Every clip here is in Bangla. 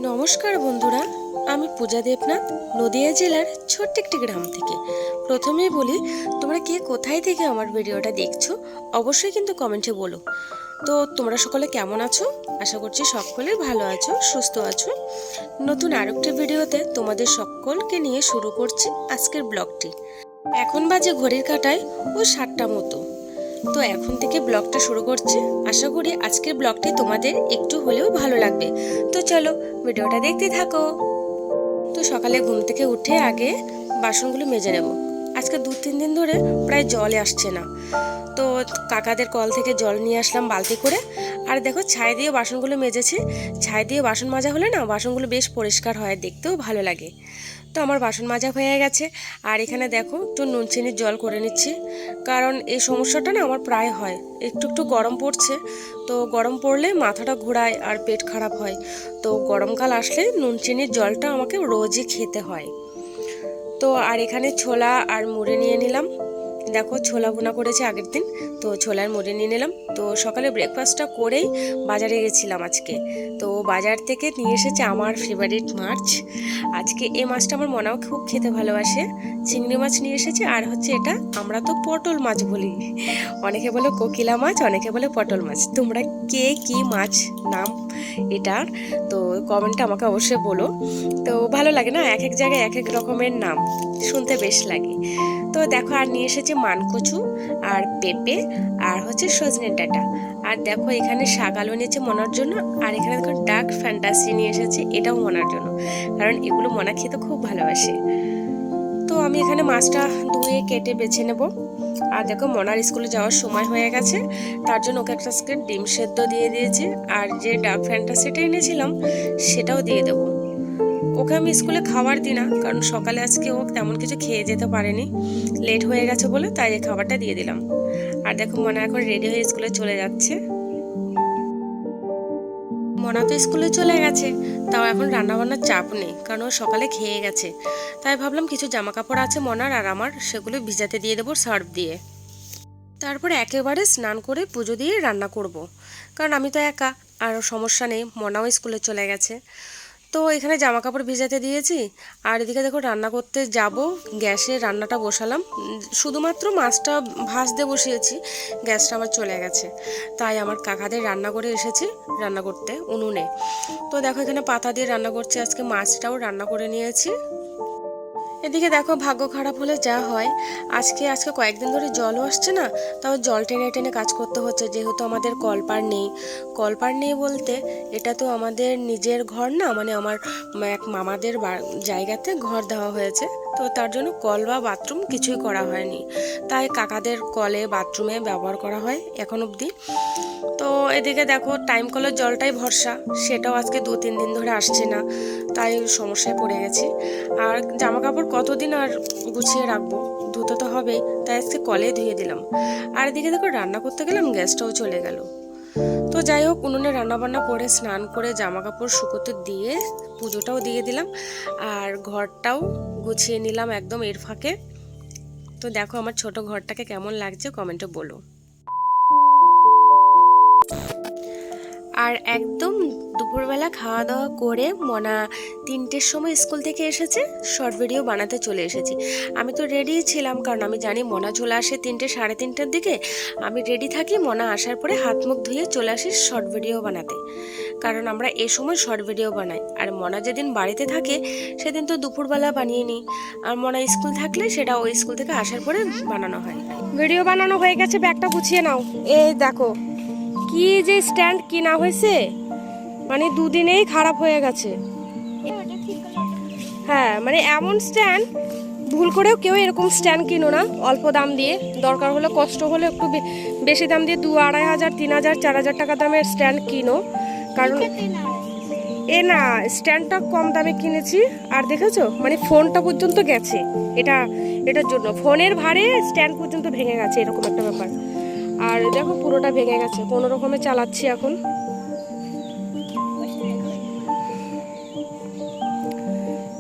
নমস্কার বন্ধুরা, আমি পূজা দেবনাথ, নদিয়া জেলার ছোট্ট একটি গ্রাম থেকে। প্রথমেই বলি, তোমরা কে কোথায় থেকে আমার ভিডিওটা দেখছো অবশ্যই কিন্তু কমেন্টে বলো। তো তোমরা সকলে কেমন আছো? আশা করছি সকলে ভালো আছো, সুস্থ আছো। নতুন আরেকটি ভিডিওতে তোমাদের সকলকে নিয়ে শুরু করছি আজকের ব্লগটি। এখন বাজে ঘড়ির কাঁটায় ও 7টা মতো। তো এখন থেকে ব্লগটা শুরু করছি। আশা করি আজকের ব্লগটি তোমাদের একটু হলেও ভালো লাগবে। তো চলো ভিডিওটা দেখতে থাকো। তো সকালে ঘুম থেকে উঠে আগে বাসনগুলো মেজে নেব। আজকে 2-3 দিন ধরে প্রায় জল আসছে না, তো কাকাদের কল থেকে জল নিয়ে আসলাম বালতি করে। আর দেখো, ছাই দিয়ে বাসনগুলো মেজেছি। ছাই দিয়ে বাসন মাজা হলে না বাসনগুলো বেশ পরিষ্কার হয়, দেখতেও ভালো লাগে। তো আমার বাসন মাজা হয়ে গেছে। আর এখানে দেখো একটু নুন চিনির জল করে নিচ্ছি, কারণ এই সমস্যাটা না আমার প্রায় হয়। একটু একটু গরম পড়ছে, তো গরম পড়লে মাথাটা ঘোরায় আর পেট খারাপ হয়। তো গরমকাল আসলে নুন চিনির জলটা আমাকে রোজই খেতে হয়। তো আর এখানে ছোলা আর মুড়ি নিয়ে নিলাম। দেখো, ছোলা ভুনা করেছি আগের দিন, তো ছোলার মুড়ি নিয়ে নিলাম। তো সকালে ব্রেকফাস্টটা করেই বাজারে গেছিলাম আজকে। তো বাজার থেকে নিয়ে এসেছে আমার ফেভারিট মাছ। আজকে এই মাছটা আমার মনেও খুব খেতে ভালোবাসে। চিংড়ি মাছ নিয়ে এসেছে, আর হচ্ছে এটা আমরা তো পটল মাছ বলি। অনেকে বলে কোকিলা মাছ, অনেকে বলে পটল মাছ। তোমরা কে কি মাছ নাম এটার, তো কমেন্টে আমাকে অবশ্যই বলো। তো ভালো লাগে না, এক এক জায়গায় এক এক রকমের নাম, শুনতে বেশ লাগে। তো দেখো, আর নিয়ে এসেছে মানকচু আর পেঁপে আর হচ্ছে সজনে ডাঁটা। আর দেখো এখানে শাক আলু নিয়েছে মনার জন্য। আর এখানে দেখো ডার্ক ফ্যান্টাসি নিয়ে এসেছে, এটাও মনার জন্য, কারণ এগুলো মনা খেতে খুব ভালোবাসে। তো আমি এখানে মাছটা ধুয়ে কেটে বেছে নেব। আর দেখো, মনার স্কুলে যাওয়ার সময় হয়ে গেছে, তার জন্য ওকে একটা আজকে ডিম সেদ্ধ দিয়ে দিয়েছি। আর যে ডার্ক ফ্যান্টাসিটা এনেছিলাম সেটাও দিয়ে দেবো। ওকে আমি স্কুলে খাবার দিই না, কারণ সকালে আজকে ও তেমন কিছু খেয়ে যেতে পারেনি, লেট হয়ে গেছে বলে, তাই এই খাবারটা দিয়ে দিলাম। আর দেখো, মনা এখন রেডি হয়ে স্কুলে চলে যাচ্ছে। মনা তো স্কুলে চলে গেছে, তাও এখন রান্নাবান্নার চাপ নেই, কারণ ও সকালে খেয়ে গেছে। তাই ভাবলাম কিছু জামা কাপড় আছে মনার আর আমার, সেগুলো ভিজাতে দিয়ে দেবো সার্ফ দিয়ে। তারপরে একেবারে স্নান করে পুজো দিয়ে রান্না করব, কারণ আমি তো একা, আর সমস্যা নেই, মনাও স্কুলে চলে গেছে। তো এখানে জামা কাপড় ভিজাতে দিয়েছি। আর এদিকে দেখো, রান্না করতে যাব, গ্যাসে রান্নাটা বসালাম। শুধুমাত্র মাছটা ভাজতে বসিয়েছি, গ্যাসটা আমার চলে গেছে। তাই আমার কাকাদের রান্না করে এসেছি রান্না করতে উনুনে। তো দেখো, এখানে পাতা দিয়ে রান্না করছি, আজকে মাছটাও রান্না করে নিয়েছি। এদিকে দেখো, ভাগ্য খারাপ হলে যা হয়, আজকে কয়েকদিন ধরে জলও আসছে না, তাও জল টেনে টেনে কাজ করতে হচ্ছে, যেহেতু আমাদের কলপার নেই। কলপার নেই বলতে, এটা তো আমাদের নিজের ঘর না, মানে আমার এক মামাদের জায়গাতে ঘর দেওয়া হয়েছে, তো তার জন্য কল বা বাথরুম কিছুই করা হয়নি। তাই কাকাদের কলে বাথরুমে ব্যবহার করা হয় এখন অবধি। তো এদিকে দেখো, টাইম কলের জলটাই ভরসা, সেটাও আজকে 2-3 দিন ধরে আসছে না, তাই সমস্যায় পড়ে গেছি। আর জামা কাপড় কতদিন আর গুছিয়ে রাখবো, ধুতে তো হবে, তাই আজকে কলে ধুয়ে দিলাম। আর এদিকে দেখো, রান্না করতে গেলাম, গ্যাসটাও চলে গেল। তো যাই হোক, উনুনে রান্নাবান্না করে স্নান করে জামা কাপড় শুকোতে দিয়ে পুজোটাও দিয়ে দিলাম, আর ঘরটাও গুছিয়ে নিলাম একদম এর ফাঁকে। তো দেখো, আমার ছোট ঘরটাকে কেমন লাগছে কমেন্টে বলো। আর একদম দুপুরবেলা খাওয়া দাওয়া করে মনা 3টের সময় স্কুল থেকে এসেছে, শর্ট ভিডিও বানাতে চলে এসেছি। আমি তো রেডি ছিলাম, কারণ আমি জানি মনা চলে আসে 3টে সাড়ে 3টের দিকে। আমি রেডি থাকি, মনা আসার পরে হাত মুখ ধুয়ে চলে আসি শর্ট ভিডিও বানাতে, কারণ আমরা এ সময় শর্ট ভিডিও বানাই। আর মনা যেদিন বাড়িতে থাকে সেদিন তো দুপুরবেলা বানিয়ে নিই, আর মনা স্কুল থাকলে সেটা ওই স্কুল থেকে আসার পরে বানানো হয়। ভিডিও বানানো হয়ে গেছে, ব্যাগটা গুছিয়ে নাও। এই দেখো কি যে স্ট্যান্ড কিনা হয়েছে, মানে 2 দিনেই খারাপ হয়ে গেছে। হ্যাঁ, মানে এমন স্ট্যান্ড ভুল করেও কেউ এরকম স্ট্যান্ড কিনো না অল্প দাম দিয়ে। দরকার হলে, কষ্ট হলে একটু বেশি দাম দিয়ে 2-2.5 হাজার 3 হাজার 4 হাজার টাকা দামের স্ট্যান্ড কিনো, কারণ এ না, স্ট্যান্ডটা কম দামে কিনেছি। আর দেখেছো, মানে ফোনটা পর্যন্ত গেছে, এটার জন্য ফোনের ভারে স্ট্যান্ড পর্যন্ত ভেঙে গেছে, এরকম একটা ব্যাপার। আর দেখো, পুরোটা ভেঙে গেছে, কোনো রকমে চালাচ্ছি এখন।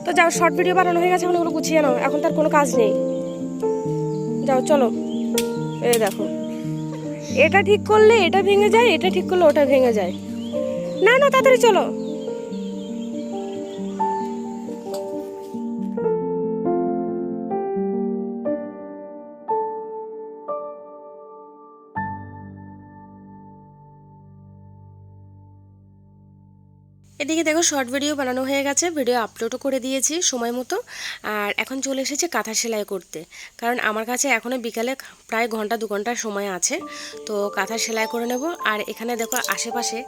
তো যাও, শর্ট ভিডিও বানানো হয়ে গেছে, এখন ওগুলো গুছিয়ে নাও, এখন তার কোনো কাজ নেই। যাও চলো। এই দেখো, এটা ঠিক করলে এটা ভেঙে যায়, এটা ঠিক করলে ওটা ভেঙে যায়। না না, তাড়াতাড়ি চলো। এদিকে দেখো শর্ট ভিডিও বানানো হয়ে গেছে, ভিডিও আপলোডও করে দিয়েছি সময় মতো। আর এখন চলে এসেছে কাঁথা সেলাই করতে, কারণ আমার কাছে এখনও বিকালে প্রায় ঘন্টা 2 ঘন্টার সময় আছে। তো কাঁথা সেলাই করে নেব। আর এখানে দেখো আশেপাশে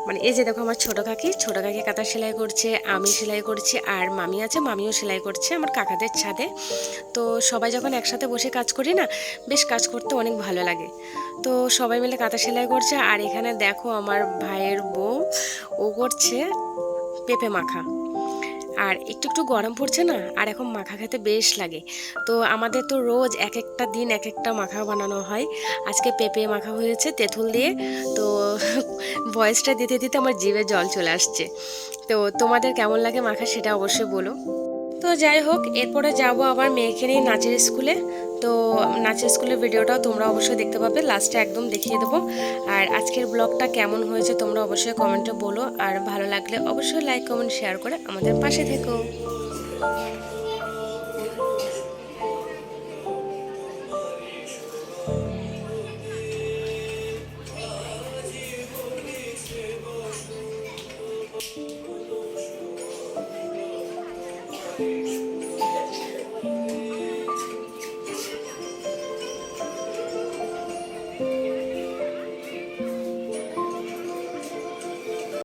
মানে এই যে দেখো আমার ছোটো কাকি কাঁথা সেলাই করছে, আমি সেলাই করছি, আর মামি আছে, মামিও সেলাই করছে আমার কাকাদের ছাদে। তো সবাই যখন একসাথে বসে কাজ করি না, বেশ কাজ করতে অনেক ভালো লাগে। তো সবাই মিলে কাঁথা সেলাই করছে। আর এখানে দেখো আমার ভাইয়ের বউ, ও করছে পেঁপে মাখা। আর একটু একটু গরম পড়ছে না, আর এখন মাখা খেতে বেশ লাগে। তো আমাদের তো রোজ এক একটা দিন এক একটা মাখা বানানো হয়। আজকে পেঁপে মাখা হয়েছে তেঁতুল দিয়ে। তো ভয়েসটা দিতে দিতে আমার জিভে জল চলে আসছে। তো তোমাদের কেমন লাগে মাখা সেটা অবশ্যই বলো। তো যাই হোক, এরপরে যাব আবার মেয়েকে নিয়ে নাচের স্কুলে। তো নাচের স্কুলের ভিডিওটাও তোমরা অবশ্যই দেখতে পাবে, লাস্টে একদম দেখিয়ে দেবো। আর আজকের ব্লগটা কেমন হয়েছে তোমরা অবশ্যই কমেন্টে বলো, আর ভালো লাগলে অবশ্যই লাইক কমেন্ট শেয়ার করে আমাদের পাশে থেকো।